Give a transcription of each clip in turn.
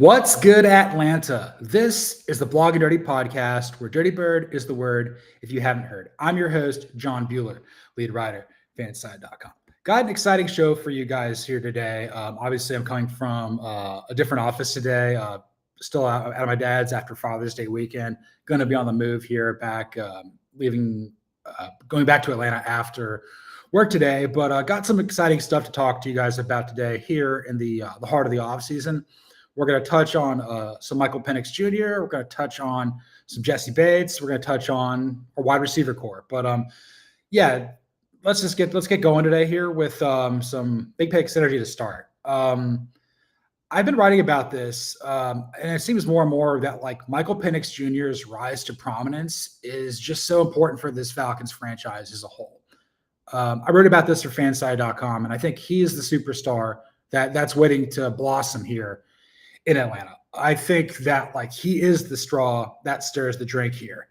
What's good, Atlanta? This is the Blog and Dirty podcast where Dirty Bird is the word if you haven't heard. I'm your host, John Buhler, lead writer, fanside.com. Got an exciting show for you guys here today. Obviously, I'm coming from a different office today, still out of my dad's after Father's Day weekend. Going to be on the move here, going back to Atlanta after work today, but got some exciting stuff to talk to you guys about today here in the heart of the off season. We're going to touch on some Michael Penix Jr. We're going to touch on some Jessie Bates. We're going to touch on our wide receiver core. But let's get going today here with some big pick synergy to start. I've been writing about this, and it seems more and more that like Michael Penix Jr.'s rise to prominence is just so important for this Falcons franchise as a whole. I wrote about this for fanside.com, and I think he is the superstar that's waiting to blossom here in Atlanta. I think that like he is the straw that stirs the drink here.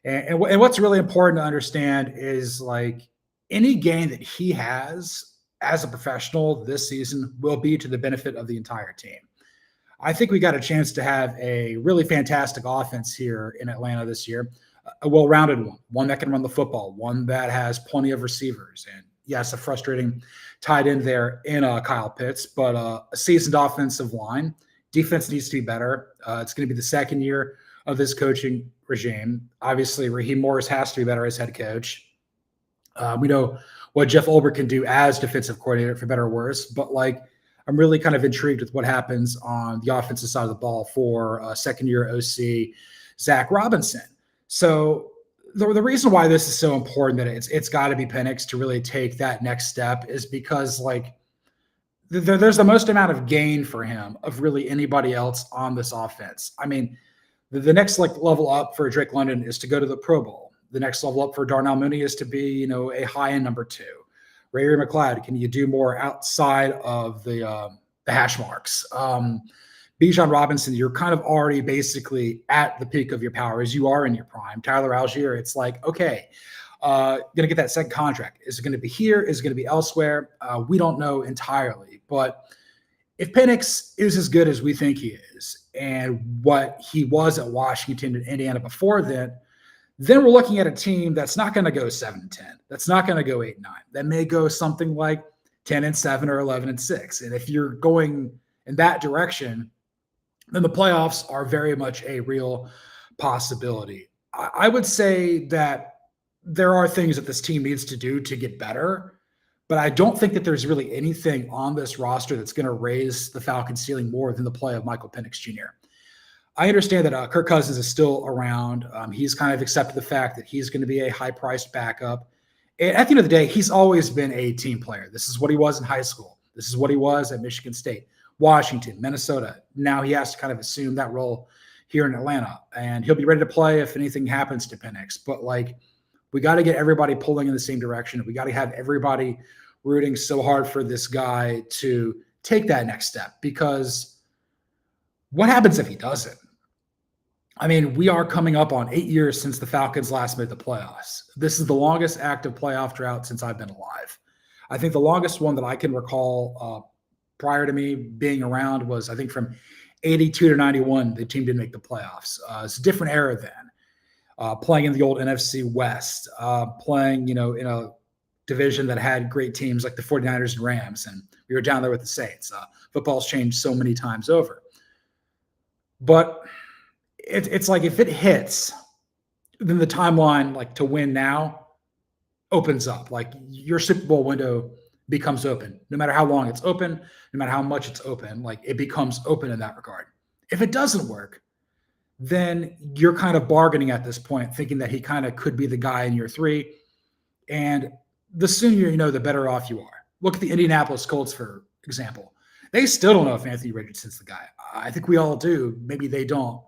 And what's really important to understand is like any gain that he has as a professional this season will be to the benefit of the entire team. I think we got a chance to have a really fantastic offense here in Atlanta this year, a well-rounded one that can run the football, one that has plenty of receivers. And yes, a frustrating tight end there in Kyle Pitts, but a seasoned offensive line. Defense needs to be better. It's going to be the second year of this coaching regime. Obviously, Raheem Morris has to be better as head coach. We know what Jeff Ulbrich can do as defensive coordinator, for better or worse. But like, I'm really kind of intrigued with what happens on the offensive side of the ball for second-year OC Zach Robinson. So the reason why this is so important that it's got to be Penix to really take that next step is because like there's the most amount of gain for him of really anybody else on this offense. I mean, the next like level up for Drake London is to go to the Pro Bowl. The next level up for Darnell Mooney is to be, a high-end number 2. Ray McLeod, can you do more outside of the hash marks? Bijan Robinson, you're kind of already basically at the peak of your powers. You are in your prime. Tyler Algier, it's like, okay, going to get that second contract. Is it going to be here? Is it going to be elsewhere? We don't know entirely. But if Penix is as good as we think he is and what he was at Washington and Indiana before then we're looking at a team that's not going to go 7-10. That's not going to go 8-9. That may go something like 10-7 or 11-6. And if you're going in that direction, then the playoffs are very much a real possibility. I would say that there are things that this team needs to do to get better, but I don't think that there's really anything on this roster that's going to raise the Falcons' ceiling more than the play of Michael Penix Jr. I understand that Kirk Cousins is still around. He's kind of accepted the fact that he's going to be a high-priced backup. And at the end of the day, he's always been a team player. This is what he was in high school. This is what he was at Michigan State, Washington, Minnesota. Now he has to kind of assume that role here in Atlanta, and he'll be ready to play if anything happens to Penix. But like, we got to get everybody pulling in the same direction. We got to have everybody rooting so hard for this guy to take that next step, because what happens if he doesn't? I mean, we are coming up on 8 years since the Falcons last made the playoffs. This is the longest active playoff drought since I've been alive. I think the longest one that I can recall prior to me being around was, I think, from 82 to 91, the team didn't make the playoffs. It's a different era then. Playing in the old NFC West, playing, in a division that had great teams like the 49ers and Rams, and we were down there with the Saints. Football's changed so many times over. But it's like if it hits, then the timeline like to win now opens up. Like your Super Bowl window becomes open. No matter how long it's open, no matter how much it's open, like it becomes open in that regard. If it doesn't work, then you're kind of bargaining at this point, thinking that he kind of could be the guy in year 3. And the sooner you know, the better off you are. Look at the Indianapolis Colts, for example. They still don't know if Anthony Richardson's the guy. I think we all do. Maybe they don't.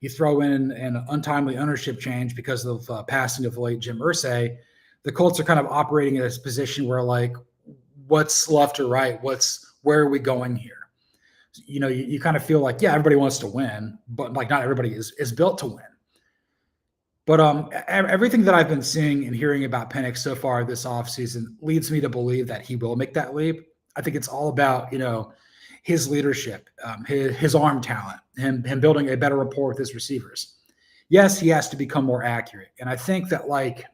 You throw in an untimely ownership change because of passing of late Jim Irsay. The Colts are kind of operating in this position where, like, what's left or right? Where are we going here? You kind of feel like, yeah, everybody wants to win, but like not everybody is built to win. But everything that I've been seeing and hearing about Penix so far this offseason leads me to believe that he will make that leap. I think it's all about, his leadership, his arm talent, him building a better rapport with his receivers. Yes, he has to become more accurate. And I think that like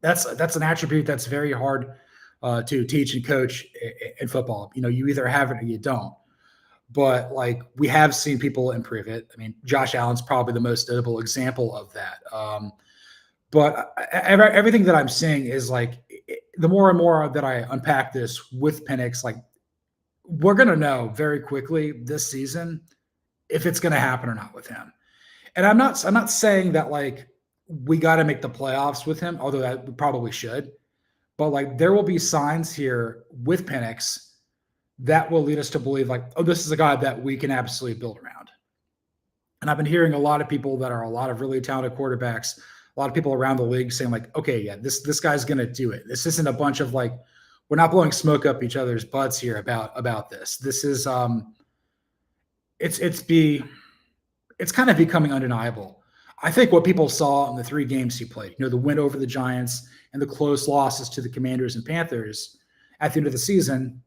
that's an attribute that's very hard to teach and coach in football. You either have it or you don't. But like we have seen people improve it. I mean, Josh Allen's probably the most notable example of that. But everything that I'm seeing is like the more and more that I unpack this with Penix, like we're going to know very quickly this season if it's going to happen or not with him. And I'm not saying that like we got to make the playoffs with him, although that we probably should. But like there will be signs here with Penix that will lead us to believe like, oh, this is a guy that we can absolutely build around. And I've been hearing a lot of people that are a lot of really talented quarterbacks, a lot of people around the league saying like, okay, yeah, this guy's going to do it. This isn't a bunch of like, we're not blowing smoke up each other's butts here about this. This is it's kind of becoming undeniable. I think what people saw in the 3 games he played, the win over the Giants and the close losses to the Commanders and Panthers at the end of the season,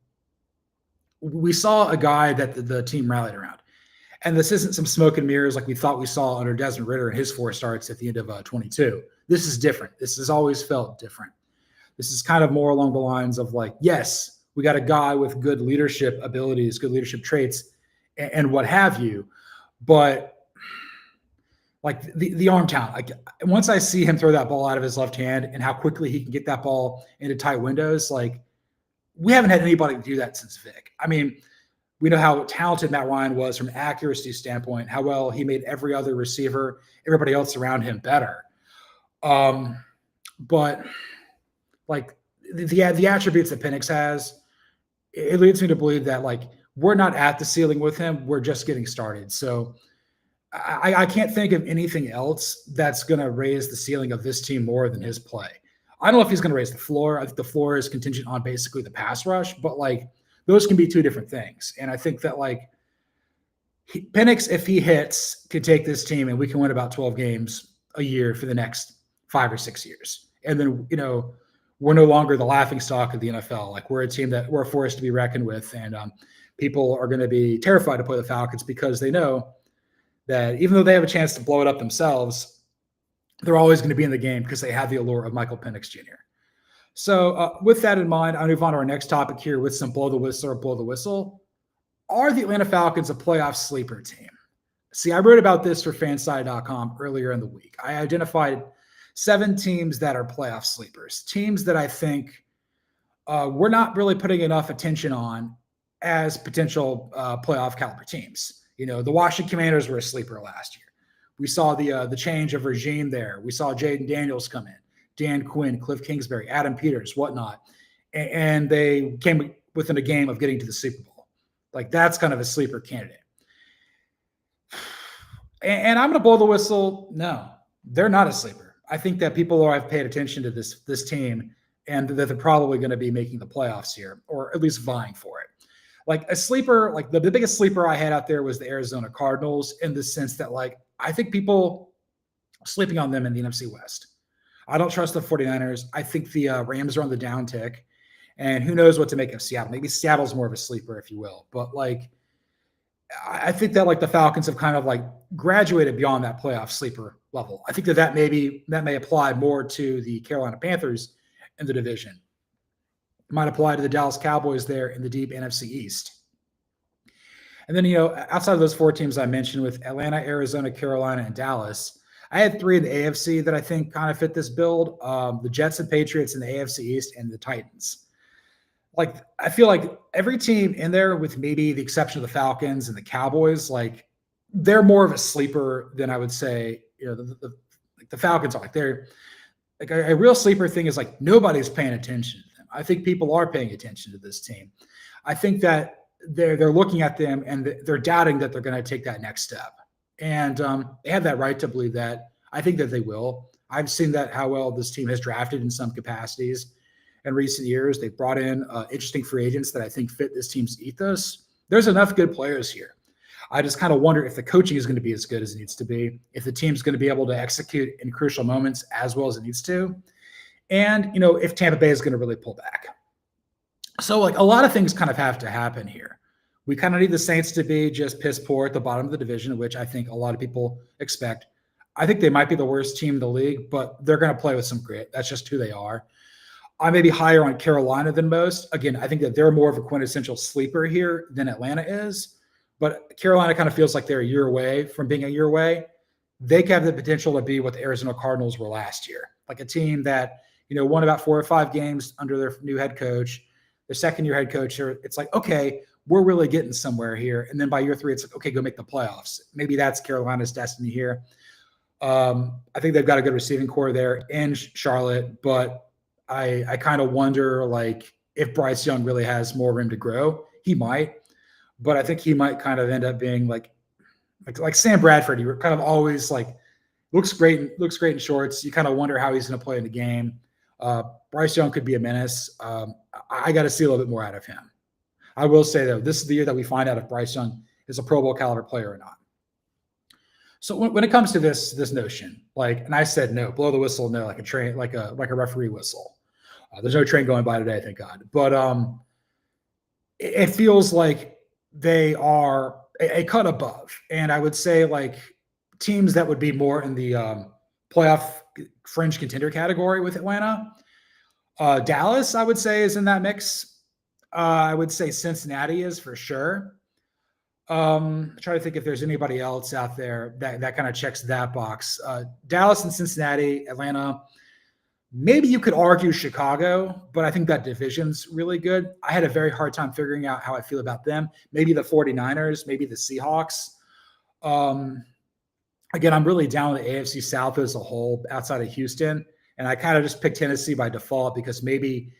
we saw a guy that the team rallied around. And this isn't some smoke and mirrors like we thought we saw under Desmond Ridder and his 4 starts at the end of 22. This is different. This has always felt different. This is kind of more along the lines of like, yes, we got a guy with good leadership abilities, good leadership traits, and what have you. But like the arm talent, like once I see him throw that ball out of his left hand and how quickly he can get that ball into tight windows, like we haven't had anybody do that since Vic. I mean, we know how talented Matt Ryan was from an accuracy standpoint, how well he made every other receiver, everybody else around him better. But like the attributes that Penix has, it leads me to believe that like we're not at the ceiling with him. We're just getting started. So I can't think of anything else that's going to raise the ceiling of this team more than his play. I don't know if he's going to raise the floor. I think the floor is contingent on basically the pass rush, but like those can be 2 different things. And I think that like Penix, if he hits, could take this team and we can win about 12 games a year for the next 5 or 6 years. And then, we're no longer the laughing stock of the NFL. Like we're a team that we're a force to be reckoned with. And people are going to be terrified to play the Falcons because they know that even though they have a chance to blow it up themselves, they're always going to be in the game because they have the allure of Michael Penix Jr. So with that in mind, I'll move on to our next topic here with some blow the whistle or blow the whistle. Are the Atlanta Falcons a playoff sleeper team? See, I wrote about this for fanside.com earlier in the week. I identified 7 teams that are playoff sleepers, teams that I think we're not really putting enough attention on as potential playoff caliber teams. The Washington Commanders were a sleeper last year. We saw the change of regime there. We saw Jaden Daniels come in, Dan Quinn, Cliff Kingsbury, Adam Peters, whatnot. And they came within a game of getting to the Super Bowl. Like that's kind of a sleeper candidate. And I'm going to blow the whistle. No, they're not a sleeper. I think that people have paid attention to this team and that they're probably going to be making the playoffs here, or at least vying for it. Like a sleeper, like the biggest sleeper I had out there was the Arizona Cardinals in the sense that like, I think people are sleeping on them in the NFC West. I don't trust the 49ers. I think the Rams are on the downtick, and who knows what to make of Seattle. Maybe Seattle's more of a sleeper, if you will. But like, I think that like the Falcons have kind of like graduated beyond that playoff sleeper level. I think that may apply more to the Carolina Panthers in the division. It might apply to the Dallas Cowboys there in the deep NFC East. And then, outside of those 4 teams I mentioned with Atlanta, Arizona, Carolina, and Dallas, I had 3 in the AFC that I think kind of fit this build. The Jets and Patriots in the AFC East and the Titans. Like, I feel like every team in there, with maybe the exception of the Falcons and the Cowboys, like they're more of a sleeper than I would say, the Falcons are. Like they're like a real sleeper thing is like nobody's paying attention to them. I think people are paying attention to this team. I think that they're looking at them and they're doubting that they're going to take that next step. And they have that right to believe that. I think that they will. I've seen that how well this team has drafted in some capacities in recent years. They've brought in interesting free agents that I think fit this team's ethos. There's enough good players here. I just kind of wonder if the coaching is going to be as good as it needs to be, if the team's going to be able to execute in crucial moments as well as it needs to, and, if Tampa Bay is going to really pull back. So, like, a lot of things kind of have to happen here. We kind of need the Saints to be just piss poor at the bottom of the division, which I think a lot of people expect. I think they might be the worst team in the league, but they're going to play with some grit. That's just who they are. I may be higher on Carolina than most. Again, I think that they're more of a quintessential sleeper here than Atlanta is, but Carolina kind of feels like they're a year away from being a year away. They have the potential to be what the Arizona Cardinals were last year, like a team that, won about 4 or 5 games under their new head coach, their second-year head coach. It's like, okay, we're really getting somewhere here. And then by year 3, it's like, okay, go make the playoffs. Maybe that's Carolina's destiny here. I think they've got a good receiving core there in Charlotte, but I kind of wonder, like, if Bryce Young really has more room to grow. He might, but I think he might kind of end up being like Sam Bradford. He kind of always like looks great in shorts. You kind of wonder how he's going to play in the game. Bryce Young could be a menace. I got to see a little bit more out of him. I will say, though, this is the year that we find out if Bryce Young is a Pro Bowl caliber player or not. So when it comes to this notion, and I said no, blow the whistle, no, like a train, like a referee whistle. There's no train going by today, thank God. But it feels like they are a cut above, and I would say like teams that would be more in the playoff fringe contender category with Atlanta. Dallas, I would say, is in that mix. I would say Cincinnati is for sure. Try to think if there's anybody else out there that kind of checks that box. Dallas and Cincinnati, Atlanta. Maybe you could argue Chicago, but I think that division's really good. I had a very hard time figuring out how I feel about them. Maybe the 49ers, maybe the Seahawks. Again, I'm really down with the AFC South as a whole outside of Houston. And I kind of just picked Tennessee by default because maybe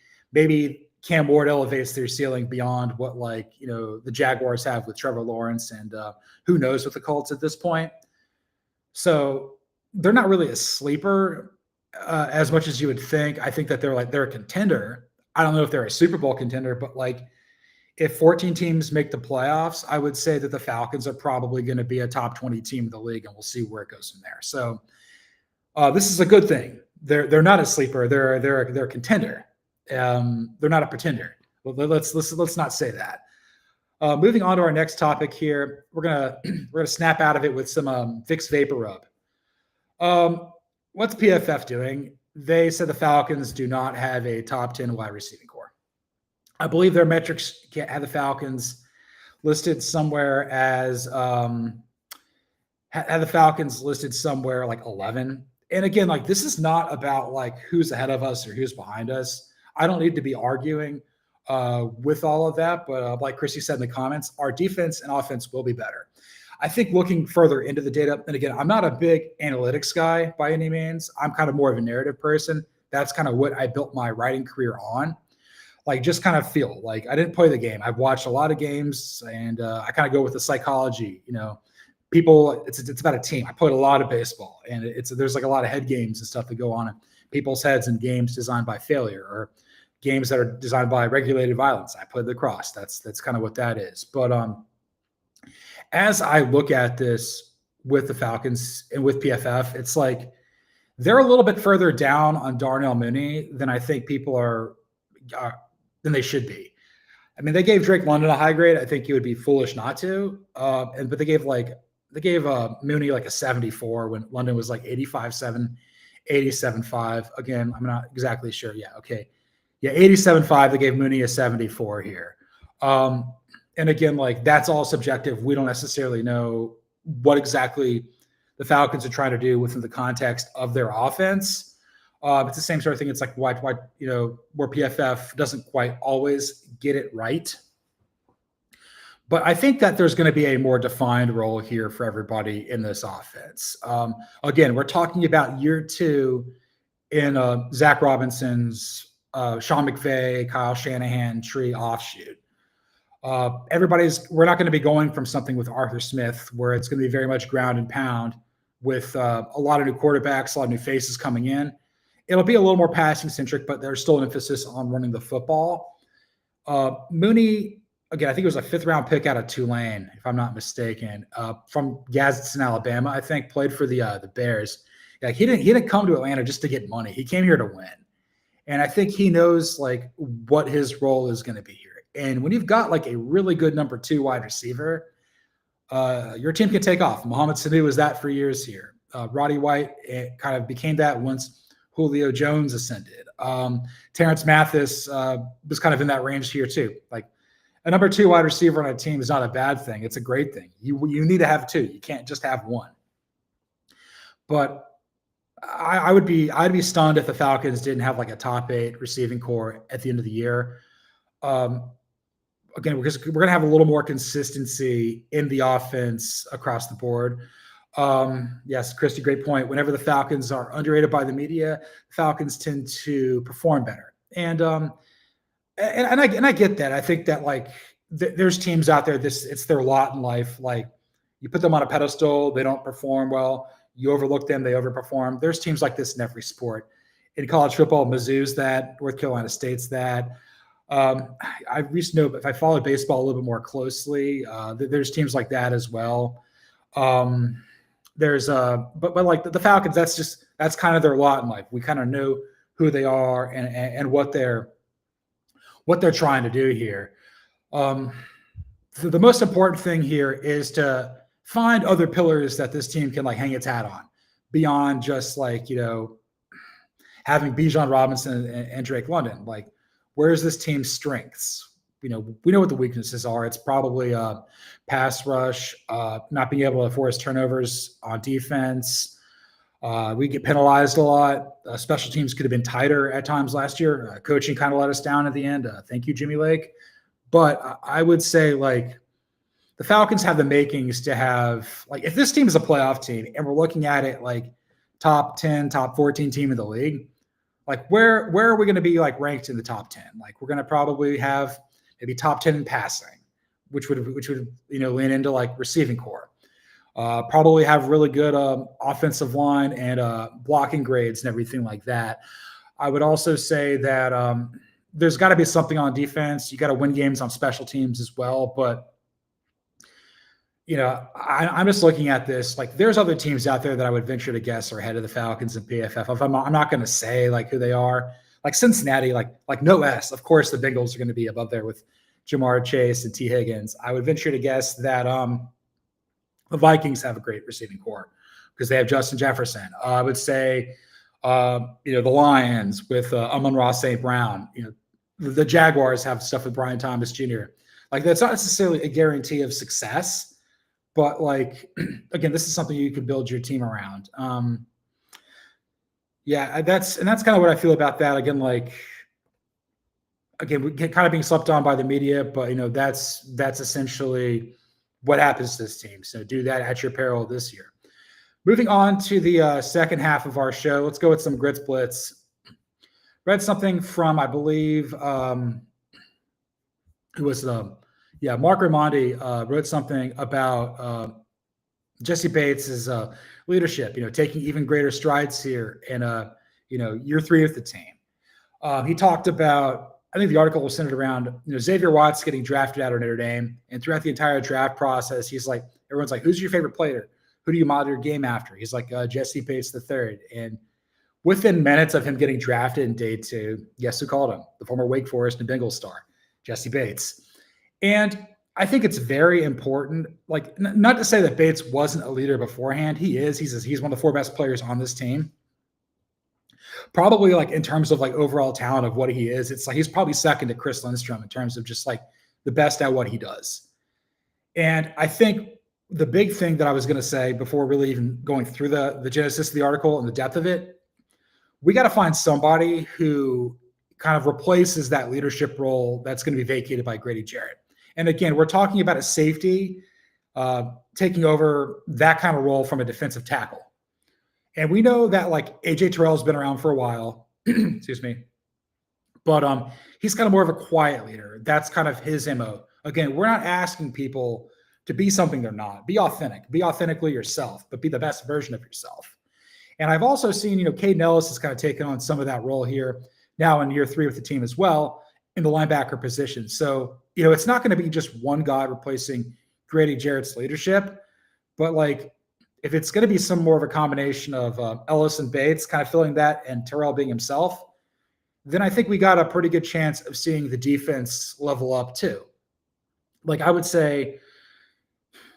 Cam Ward elevates their ceiling beyond what the Jaguars have with Trevor Lawrence and who knows with the Colts at this point. So they're not really a sleeper as much as you would think. I think that they're a contender. I don't know if they're a Super Bowl contender, but if 14 teams make the playoffs, I would say that the Falcons are probably going to be a top 20 team in the league, and we'll see where it goes from there. So this is a good thing. They're not a sleeper. They're a contender. They're not a pretender. Well, let's not say that. Moving on to our next topic here, we're gonna snap out of it with some Vicks Vapor Rub. What's PFF doing? They said the Falcons do not have a top 10 wide receiving core. I believe their metrics have the Falcons listed somewhere as have the Falcons listed somewhere like 11. And again, this is not about who's ahead of us or who's behind us. I don't need to be arguing with all of that, but like Chrissy said in the comments, our defense and offense will be better. I think looking further into the data, and again, I'm not a big analytics guy by any means. I'm kind of more of a narrative person. That's kind of what I built my writing career on. Just kind of feel I didn't play the game. I've watched a lot of games, and I kind of go with the psychology. People, it's about a team. I played a lot of baseball, and there's a lot of head games and stuff that go on in people's heads in games designed by failure or games that are designed by regulated violence. I played lacrosse. That's kind of what that is. But as I look at this with the Falcons and with PFF, it's they're a little bit further down on Darnell Mooney than I think people are than they should be. I mean, they gave Drake London a high grade. I think he would be foolish not to. But they gave Mooney a 74 when London was 85.7, 87.5. Again, I'm not exactly sure. Yeah, okay. Yeah, 87.5. They gave Mooney a 74 here. And again, that's all subjective. We don't necessarily know what exactly the Falcons are trying to do within the context of their offense. It's the same sort of thing. It's why where PFF doesn't quite always get it right. But I think that there's going to be a more defined role here for everybody in this offense. Again, we're talking about year 2 in Zach Robinson's Sean McVay, Kyle Shanahan tree offshoot. We're not going to be going from something with Arthur Smith where it's going to be very much ground and pound with a lot of new quarterbacks, a lot of new faces coming in. It'll be a little more passing centric, but there's still an emphasis on running the football. Mooney, again, I think it was a 5th round pick out of Tulane, if I'm not mistaken, from Gadsden, Alabama. I think played for the Bears. He didn't come to Atlanta just to get money. He came here to win, and I think he knows what his role is going to be here. And when you've got like a really good number 2 wide receiver, your team can take off. Mohamed Sanu was that for years here. Roddy White, it kind of became that once Julio Jones ascended. Terrence Mathis was kind of in that range here too. Like a number 2 wide receiver on a team is not a bad thing. It's a great thing. You need to have 2. You can't just have 1. But I'd be stunned if the Falcons didn't have like a top 8 receiving core at the end of the year. Again, because we're going to have a little more consistency in the offense across the board. Yes, Christy, great point. Whenever the Falcons are underrated by the media, Falcons tend to perform better. And I get that. I think that like there's teams out there, it's their lot in life. Like you put them on a pedestal, they don't perform well. You overlook them, they overperform. There's teams like this in every sport. In college football, Mizzou's that, North Carolina State's that. I used to know, if I followed baseball a little bit more closely, there's teams like that as well. There's but like the Falcons, that's kind of their lot in life. We kind of know who they are and what they're trying to do here. The most important thing here is to find other pillars that this team can like hang its hat on beyond just like, having Bijan Robinson and Drake London. Like, where's this team's strengths? We know what the weaknesses are. It's probably pass rush, not being able to force turnovers on defense. We get penalized a lot. Special teams could have been tighter at times last year. Coaching kind of let us down at the end. Thank you, Jimmy Lake. But I would say like the Falcons have the makings to have, like, if this team is a playoff team and we're looking at it like top 10, top 14 team in the league, like where are we going to be like ranked in the top 10? Like we're going to probably have maybe top 10 in passing, which would lean into like receiving core. Probably have really good offensive line and blocking grades and everything like that. I would also say that there's got to be something on defense. You got to win games on special teams as well. But, I'm just looking at this. Like there's other teams out there that I would venture to guess are ahead of the Falcons and PFF. I'm not going to say like who they are. Like Cincinnati, like no S. Of course, the Bengals are going to be above there with Jamar Chase and T. Higgins. I would venture to guess that the Vikings have a great receiving core because they have Justin Jefferson. I would say, the Lions with Amon-Ra St. Brown. The Jaguars have stuff with Brian Thomas Jr. Like that's not necessarily a guarantee of success, but like again, this is something you could build your team around. That's kind of what I feel about that. Again, we get kind of being slept on by the media, but that's essentially what happens to this team. So do that at your peril this year. Moving on to the second half of our show, let's go with some Grits Blitz. Read something from, I believe, who was Mark Raimondi wrote something about Jessie Bates' leadership, taking even greater strides here in year 3 of the team. He talked about, I think the article was centered around, Xavier Watts getting drafted out of Notre Dame. And throughout the entire draft process, he's like, everyone's like, who's your favorite player? Who do you model your game after? He's like, Jessie Bates III. And within minutes of him getting drafted in day 2, guess who called him? The former Wake Forest and Bengals star, Jessie Bates. And I think it's very important, like not to say that Bates wasn't a leader beforehand. He is. He's one of the 4 best players on this team. Probably like in terms of like overall talent of what he is, it's like he's probably second to Chris Lindstrom in terms of just like the best at what he does. And I think the big thing that I was going to say before really even going through the genesis of the article and the depth of it, we got to find somebody who kind of replaces that leadership role that's going to be vacated by Grady Jarrett. And again, we're talking about a safety taking over that kind of role from a defensive tackle. And we know that like AJ Terrell's been around for a while, excuse me, but he's kind of more of a quiet leader. That's kind of his MO. Again, we're not asking people to be something they're not. Be authentic. Be authentically yourself, but be the best version of yourself. And I've also seen, Caden Ellis has kind of taken on some of that role here now in year 3 with the team as well in the linebacker position. So, it's not going to be just one guy replacing Grady Jarrett's leadership, but like if it's going to be some more of a combination of Ellis and Bates kind of filling that and Terrell being himself, then I think we got a pretty good chance of seeing the defense level up too. Like I would say,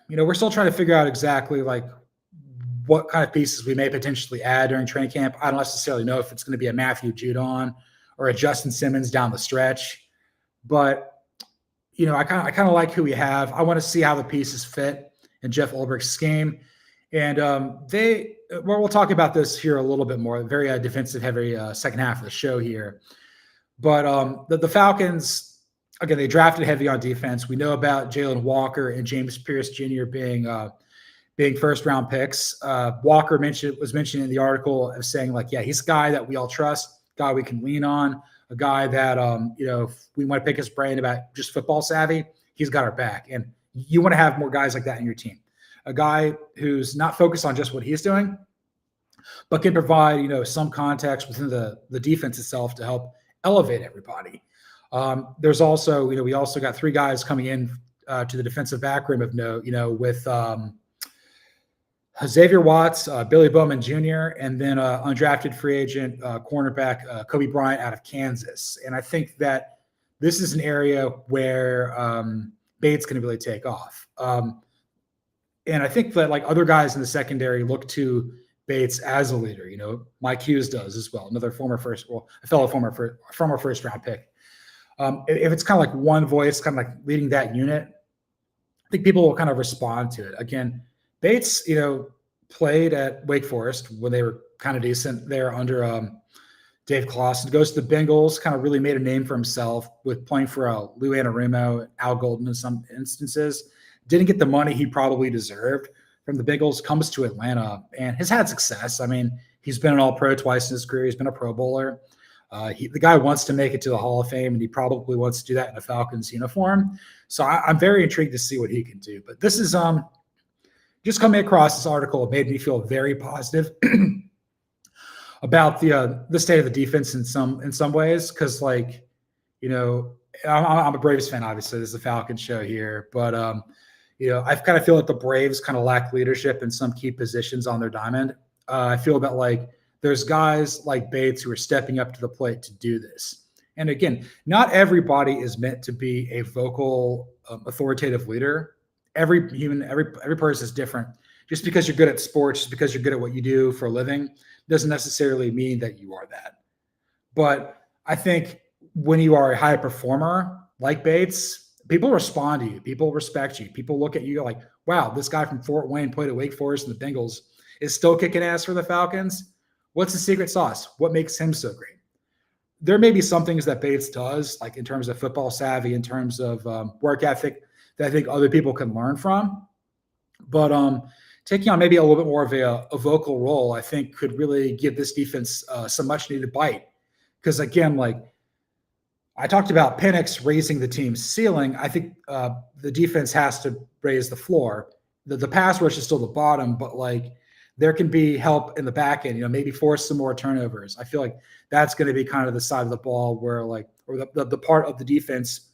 we're still trying to figure out exactly like what kind of pieces we may potentially add during training camp. I don't necessarily know if it's going to be a Matthew Judon or a Justin Simmons down the stretch, but I kind of like who we have. I want to see how the pieces fit in Jeff Ulbricht's scheme, and we'll talk about this here a little bit more. Very defensive heavy second half of the show here, but the Falcons, again, they drafted heavy on defense. We know about Jalen Walker and James Pierce Jr. being first round picks. Walker was mentioned in the article of saying like, yeah, he's a guy that we all trust, guy we can lean on, a guy that, if we want to pick his brain about just football savvy, he's got our back. And you want to have more guys like that in your team. A guy who's not focused on just what he's doing, but can provide, some context within the defense itself to help elevate everybody. There's also, we also got three guys coming in to the defensive back room of note, with Xavier Watts, Billy Bowman Jr., and then undrafted free agent cornerback Cobee Bryant out of Kansas. And I think that this is an area where Bates can really take off. And I think that like other guys in the secondary look to Bates as a leader. Mike Hughes does as well, another former first round pick. If it's kind of like one voice, kind of like leading that unit, I think people will kind of respond to it. Again, Bates, played at Wake Forest when they were kind of decent there under Dave Clawson. Goes to the Bengals, kind of really made a name for himself with playing for Lou Anarumo, Al Golden in some instances. Didn't get the money he probably deserved from the Bengals. Comes to Atlanta and has had success. I mean, he's been an All-Pro twice in his career. He's been a Pro Bowler. The guy wants to make it to the Hall of Fame, and he probably wants to do that in a Falcons uniform. So I'm very intrigued to see what he can do. But this is just coming across this article, it made me feel very positive about the state of the defense in some ways. Because I'm a Braves fan, obviously. This is a Falcons show here, but I kind of feel like the Braves kind of lack leadership in some key positions on their diamond. I feel that like there's guys like Bates who are stepping up to the plate to do this. And again, not everybody is meant to be a vocal, authoritative leader. Every person is different. Just because you're good at sports, just because you're good at what you do for a living, doesn't necessarily mean that you are that. But I think when you are a high performer like Bates, people respond to you. People respect you. People look at you like, wow, this guy from Fort Wayne played at Wake Forest and the Bengals is still kicking ass for the Falcons. What's the secret sauce? What makes him so great? There may be some things that Bates does, like in terms of football savvy, in terms of work ethic, that I think other people can learn from. But taking on maybe a little bit more of a vocal role, I think could really give this defense some much needed bite. Because again, like I talked about Penix raising the team's ceiling, I think the defense has to raise the floor. The pass rush is still the bottom, but like there can be help in the back end, maybe force some more turnovers. I feel like that's going to be kind of the side of the ball where or the part of the defense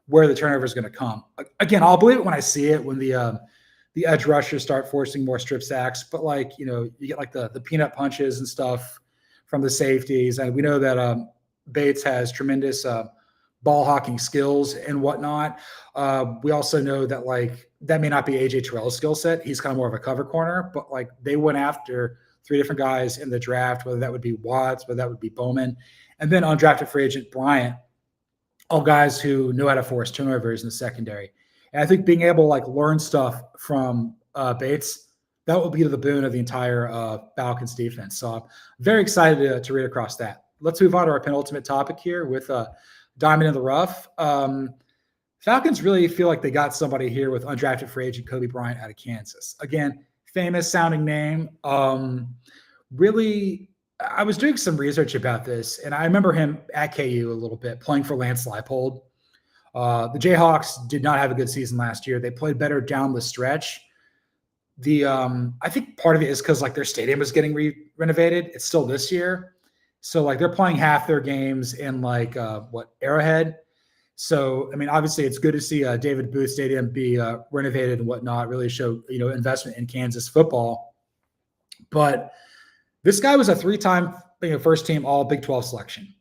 where the turnover is going to come. Again, I'll believe it when I see it, when the edge rushers start forcing more strip sacks. But you get like the peanut punches and stuff from the safeties. And we know that Bates has tremendous ball hawking skills and whatnot. We also know that that may not be AJ Terrell's skill set. He's kind of more of a cover corner, but they went after three different guys in the draft, whether that would be Watts, whether that would be Bowman, and then undrafted free agent Bryant. All guys who know how to force turnovers in the secondary. And I think being able to learn stuff from Bates, that will be to the boon of the entire Falcons defense. So I'm very excited to read across that. Let's move on to our penultimate topic here with Diamond in the Rough. Falcons really feel like they got somebody here with undrafted free agent Cobee Bryant out of Kansas. Again, famous sounding name. Really, I was doing some research about this, and I remember him at KU a little bit, playing for Lance Leipold. The Jayhawks did not have a good season last year. They played better down the stretch. I think part of it is because their stadium is getting renovated. It's still this year. So they're playing half their games in Arrowhead. So, I mean, obviously it's good to see David Booth Stadium be renovated and whatnot, really show, investment in Kansas football. But this guy was a three-time first team all Big 12 selection.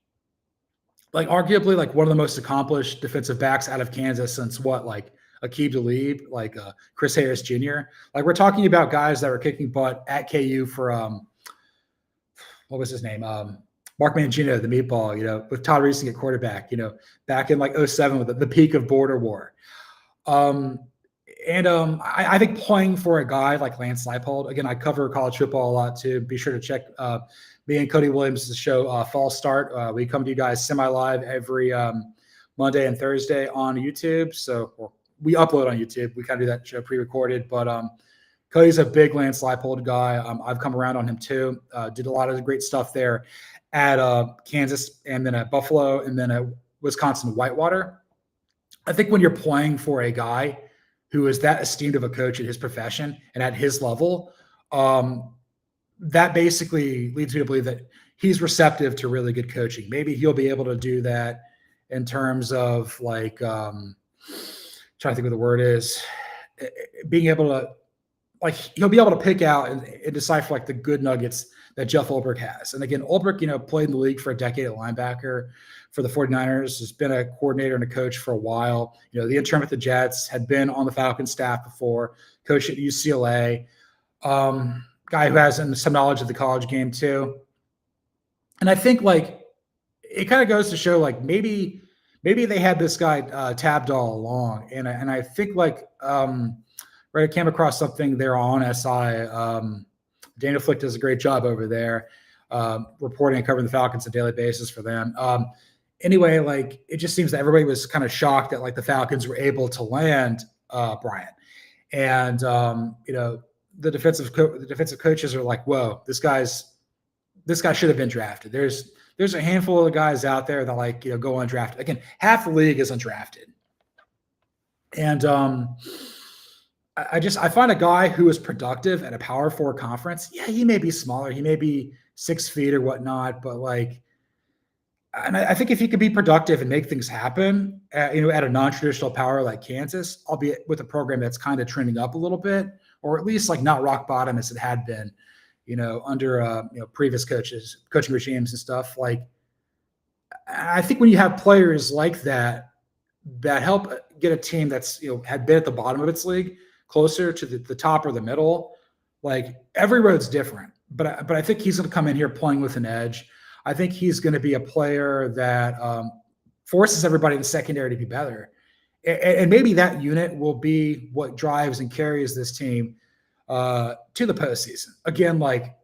like arguably like one of the most accomplished defensive backs out of Kansas since what, like Aqib Talib, like Chris Harris Jr. Like we're talking about guys that were kicking butt at KU for what was his name? Mark Mangino, the meatball, with Todd Reesing at quarterback, back in like 07 with the peak of border war. I think playing for a guy like Lance Leipold, again, I cover college football a lot too. Be sure to check me and Cody Williams' show, Fall Start. We come to you guys semi-live every Monday and Thursday on YouTube. So we upload on YouTube. We kind of do that show pre-recorded, but Cody's a big Lance Leipold guy. I've come around on him too. Did a lot of great stuff there at Kansas and then at Buffalo and then at Wisconsin Whitewater. I think when you're playing for a guy who is that esteemed of a coach at his profession and at his level, that basically leads me to believe that he's receptive to really good coaching. Maybe he'll be able to do that in terms of like, trying to think what the word is, being able to, like, he'll be able to pick out and decipher like the good nuggets that Jeff Ulbrich has. And again, Ulbrich, played in the league for a decade at linebacker for the 49ers, has been a coordinator and a coach for a while. The intern with the Jets, had been on the Falcons staff before, coached at UCLA, guy who has some knowledge of the college game too. And I think like it kind of goes to show like maybe they had this guy tabbed all along. And I think like right, I came across something there on SI. Daniel Flick does a great job over there, reporting and covering the Falcons on a daily basis for them. Anyway, like it just seems that everybody was kind of shocked that like the Falcons were able to land Bryant, and the defensive coaches are like, whoa, this guy should have been drafted. There's a handful of guys out there that like go undrafted. Again, half the league is undrafted, and I find a guy who is productive at a Power 4 conference. Yeah, he may be smaller, he may be 6 feet or whatnot, but like, and I think if he could be productive and make things happen, at a non-traditional power like Kansas, albeit with a program that's kind of trending up a little bit, or at least like not rock bottom as it had been, under previous coaching regimes and stuff. Like, I think when you have players like that help get a team that's had been at the bottom of its league closer to the top or the middle, like every road's different. But I think he's going to come in here playing with an edge. I think he's going to be a player that forces everybody in the secondary to be better. And maybe that unit will be what drives and carries this team to the postseason. Again, like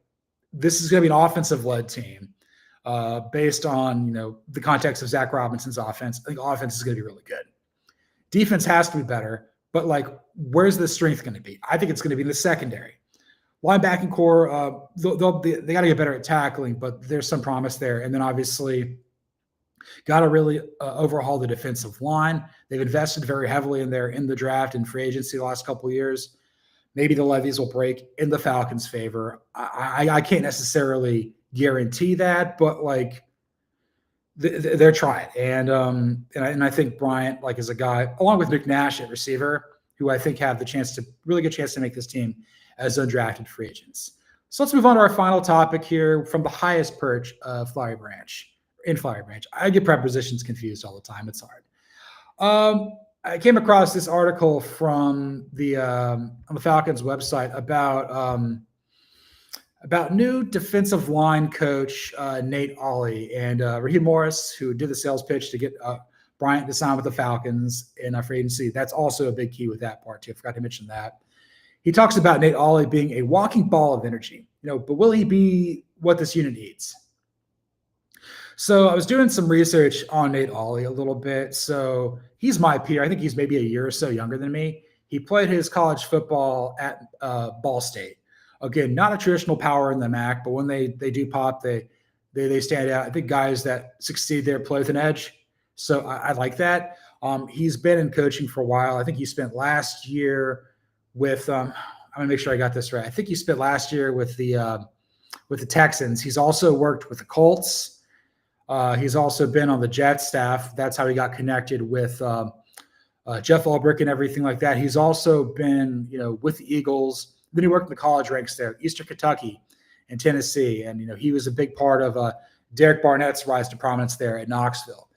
this is going to be an offensive-led team based on, the context of Zach Robinson's offense. I think offense is going to be really good. Defense has to be better, but like, where's the strength going to be? I think it's going to be in the secondary. Linebacking core, they got to get better at tackling, but there's some promise there. And then obviously got to really overhaul the defensive line. They've invested very heavily in the draft and free agency the last couple of years. Maybe the levees will break in the Falcons' favor. I can't necessarily guarantee that, but like they're trying. And I think Bryant like is a guy along with Nick Nash at receiver who I think have the really good chance to make this team as undrafted free agents. So let's move on to our final topic here from the highest perch of Flowery Branch. I get prepositions confused all the time. It's hard. I came across this article from on the Falcons website about new defensive line coach Nate Ollie and Raheem Morris, who did the sales pitch to get Bryant to sign with the Falcons in free agency. That's also a big key with that part too. I forgot to mention that. He talks about Nate Ollie being a walking ball of energy, but will he be what this unit needs? So I was doing some research on Nate Ollie a little bit. So he's my peer. I think he's maybe a year or so younger than me. He played his college football at Ball State. Again, not a traditional power in the MAC, but when they do pop, they stand out. I think guys that succeed there play with an edge. So I like that. He's been in coaching for a while. I think he spent last year with I'm gonna make sure I got this right. I think he spent last year with the Texans. He's also worked with the Colts. He's also been on the Jets staff. That's how he got connected with Jeff Ulbrich and everything like that. He's also been, with the Eagles. Then he worked in the college ranks there, Eastern Kentucky and Tennessee. And, he was a big part of Derek Barnett's rise to prominence there at Knoxville.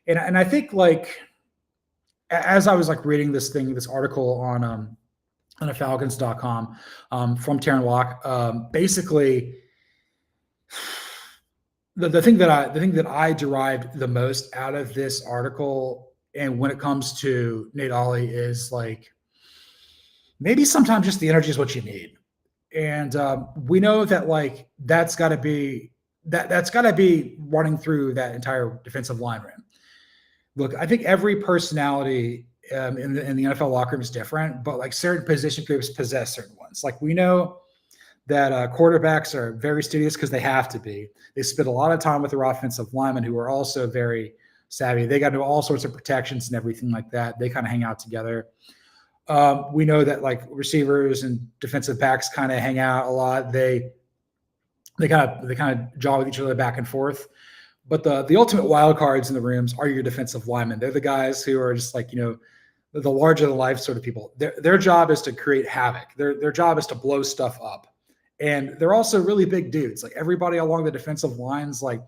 And I think like as I was like reading this article on a Falcons.com from Taryn Walk, basically the thing that I derived the most out of this article, and when it comes to Nate Ollie, is like maybe sometimes just the energy is what you need, and we know that like that's got to be running through that entire defensive line room. Look, I think every personality in the NFL locker room is different, but like certain position groups possess certain ones. Like we know that quarterbacks are very studious because they have to be. They spend a lot of time with their offensive linemen who are also very savvy. They got to do all sorts of protections and everything like that. They kind of hang out together. We know that like receivers and defensive backs kind of hang out a lot. They kind of jaw with each other back and forth. But the ultimate wild cards in the rooms are your defensive linemen. They're the guys who are just like, the larger than life sort of people. Their job is to create havoc. Their job is to blow stuff up. And they're also really big dudes. Like everybody along the defensive lines, like,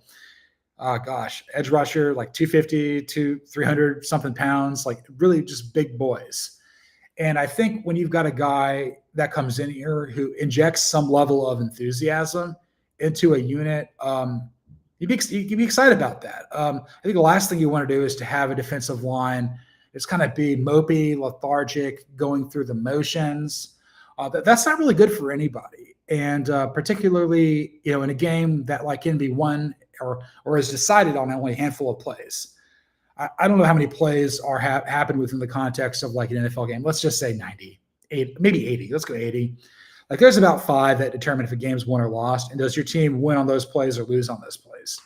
edge rusher, like 250 to 300 something pounds, like really just big boys. And I think when you've got a guy that comes in here who injects some level of enthusiasm into a unit, you'd be excited about that. I think the last thing you want to do is to have a defensive line that's kind of be mopey, lethargic, going through the motions. That's not really good for anybody. And particularly, in a game that like can be won or is decided on only a handful of plays. I don't know how many plays are happen within the context of like an NFL game. Let's just say 90, maybe 80. Let's go 80. Like there's about 5 that determine if a game's won or lost. And does your team win on those plays or lose on those plays?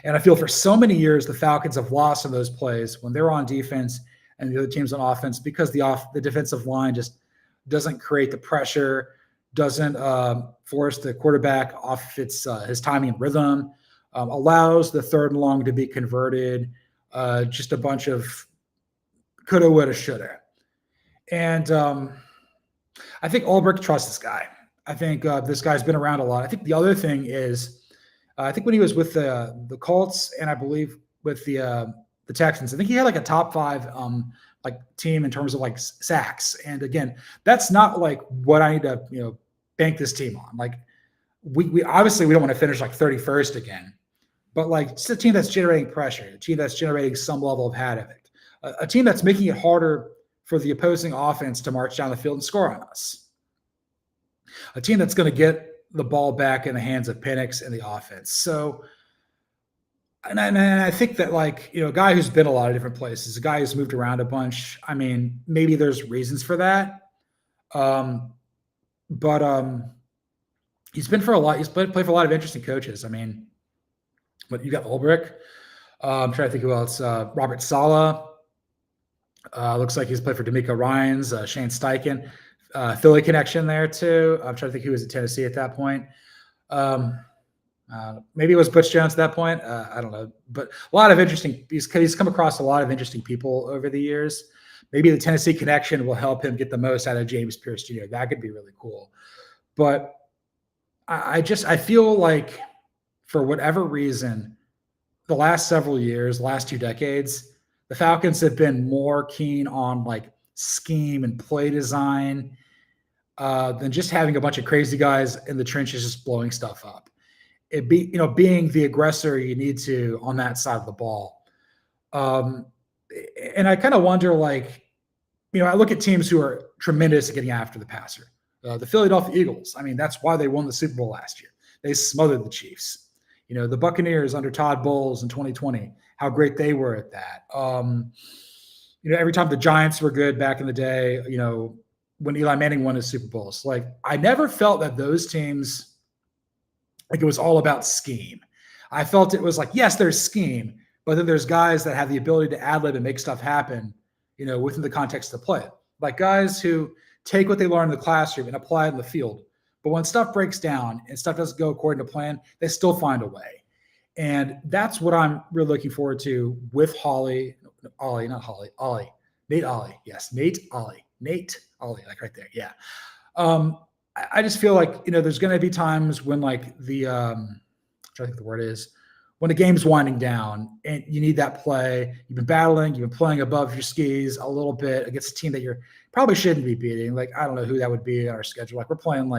And I feel for so many years, the Falcons have lost on those plays when they're on defense and the other team's on offense because the defensive line just doesn't create the pressure, doesn't force the quarterback off his timing and rhythm, allows the third and long to be converted, just a bunch of coulda, woulda, shoulda. And I think Ulbrich trusts this guy. I think this guy's been around a lot. I think the other thing is, I think when he was with the Colts and I believe with the Texans, I think he had like a top 5 like team in terms of like sacks. And again, that's not like what I need to bank this team on. Like we obviously we don't want to finish like 31st again, but like it's a team that's generating pressure, a team that's generating some level of havoc, a team that's making it harder for the opposing offense to march down the field and score on us. A team that's going to get the ball back in the hands of Penix and the offense. So, and I think that like, a guy who's been a lot of different places, a guy who's moved around a bunch. I mean, maybe there's reasons for that. But he's been for a lot. He's played for a lot of interesting coaches. I mean, but you got Ulbrich. I'm trying to think who else. Robert Saleh. Looks like he's played for D'Amico Ryans, Shane Steichen, Philly connection there too. I'm trying to think who was at Tennessee at that point. Maybe it was Butch Jones at that point. I don't know, but a lot of interesting. He's come across a lot of interesting people over the years. Maybe the Tennessee connection will help him get the most out of James Pierce Jr. That could be really cool. But I feel like for whatever reason, the last several years, last 2 decades, the Falcons have been more keen on like scheme and play design than just having a bunch of crazy guys in the trenches just blowing stuff up. Being the aggressor you need to on that side of the ball. And I kind of wonder, like, I look at teams who are tremendous at getting after the passer. The Philadelphia Eagles. I mean, that's why they won the Super Bowl last year. They smothered the Chiefs. The Buccaneers under Todd Bowles in 2020, how great they were at that. Every time the Giants were good back in the day, when Eli Manning won his Super Bowls, like I never felt that those teams, like it was all about scheme. I felt it was like, yes, there's scheme, but then there's guys that have the ability to ad lib and make stuff happen, within the context of the play. Like guys who take what they learn in the classroom and apply it in the field. But when stuff breaks down and stuff doesn't go according to plan, they still find a way. And that's what I'm really looking forward to with Nate Ollie. Yes, Nate Ollie, like right there. Yeah. I just feel like, there's going to be times when like I'm trying to think the word is, when the game's winding down and you need that play, you've been battling, you've been playing above your skis a little bit against a team that you're probably shouldn't be beating. Like, I don't know who that would be on our schedule. Like we're playing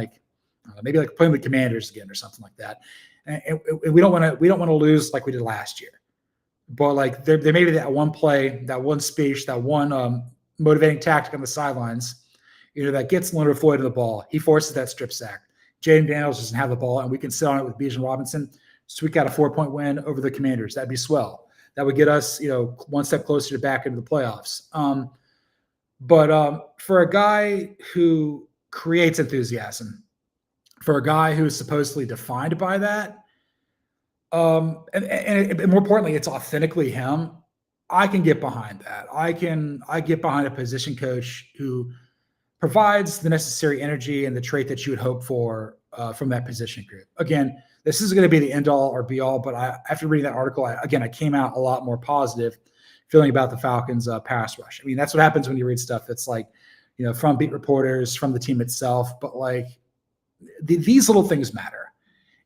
maybe like playing the Commanders again or something like that. And we don't want to lose like we did last year. But like there may be that one play, that one speech, that one motivating tactic on the sidelines, that gets Leonard Floyd in the ball. He forces that strip sack. Jaden Daniels doesn't have the ball, and we can sit on it with Bijan Robinson. So we got a 4-point win over the Commanders. That'd be swell. That would get us, one step closer to back into the playoffs. But for a guy who creates enthusiasm, for a guy who is supposedly defined by that, and more importantly, it's authentically him. I can get behind that. I get behind a position coach who provides the necessary energy and the trait that you would hope for from that position group. Again, this isn't going to be the end all or be all, but after reading that article, I came out a lot more positive feeling about the Falcons pass rush. I mean, that's what happens when you read stuff that's like, from beat reporters, from the team itself, but like these little things matter.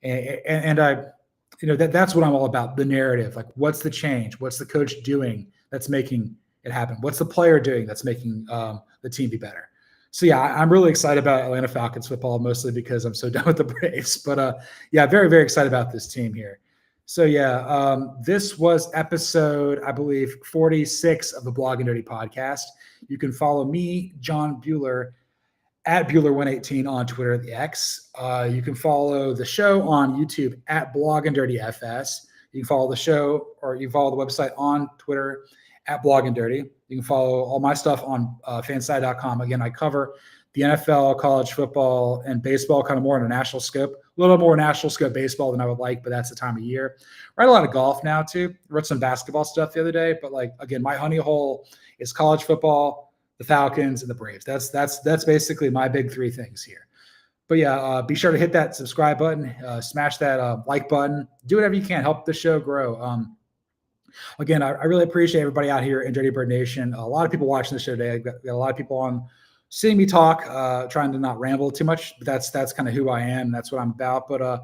And that's what I'm all about. The narrative, like what's the change? What's the coach doing that's making it happen? What's the player doing that's making the team be better? So yeah, I'm really excited about Atlanta Falcons football, mostly because I'm so done with the Braves. But yeah, very, very excited about this team here. So yeah, this was episode, I believe, 46 of the Blog and Dirty podcast. You can follow me, John Buhler, at Buhler118 on Twitter, the X. You can follow the show on YouTube at Blog and Dirty FS. You can follow the show, or you can follow the website on Twitter at Blog and Dirty. You can follow all my stuff on fanside.com. Again, I cover the NFL, college football, and baseball kind of more in a national scope. A little more national scope baseball than I would like, but that's the time of year. Write a lot of golf now too. Wrote some basketball stuff the other day, but like, again, my honey hole is college football, the Falcons, and the Braves. That's basically my big three things here. But yeah, be sure to hit that subscribe button, smash that like button, do whatever you can, help the show grow. Again, I really appreciate everybody out here in Dirty Bird Nation. A lot of people watching the show today. I've got a lot of people on seeing me talk, trying to not ramble too much, but that's kind of who I am. That's what I'm about. But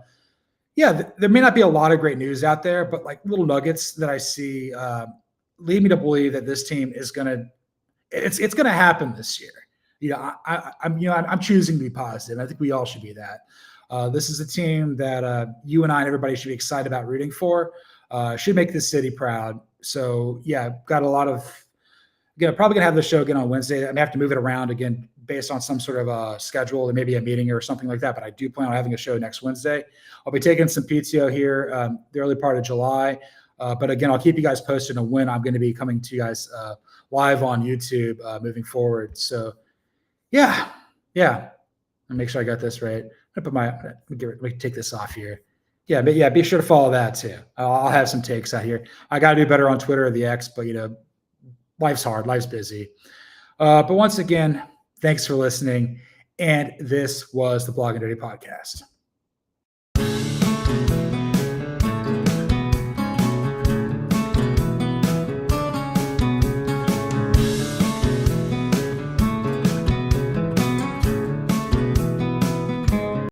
yeah, there may not be a lot of great news out there, but like little nuggets that I see lead me to believe that this team is it's gonna happen this year. I'm choosing to be positive. I think we all should be that. This is a team that you and I and everybody should be excited about rooting for. Should make this city proud. So yeah, got a lot of. Again, I'm probably gonna have the show again on Wednesday. I may have to move it around again based on some sort of schedule, or maybe a meeting or something like that. But I do plan on having a show next Wednesday. I'll be taking some PTO here the early part of July. But again, I'll keep you guys posted on when I'm going to be coming to you guys live on YouTube moving forward. So yeah. I'll make sure I got this right. Let me take this off here. Yeah, but yeah, be sure to follow that too. I'll have some takes out here. I got to do better on Twitter or the X, but life's hard, life's busy. But once again, thanks for listening. And this was the Blog and Dirty podcast.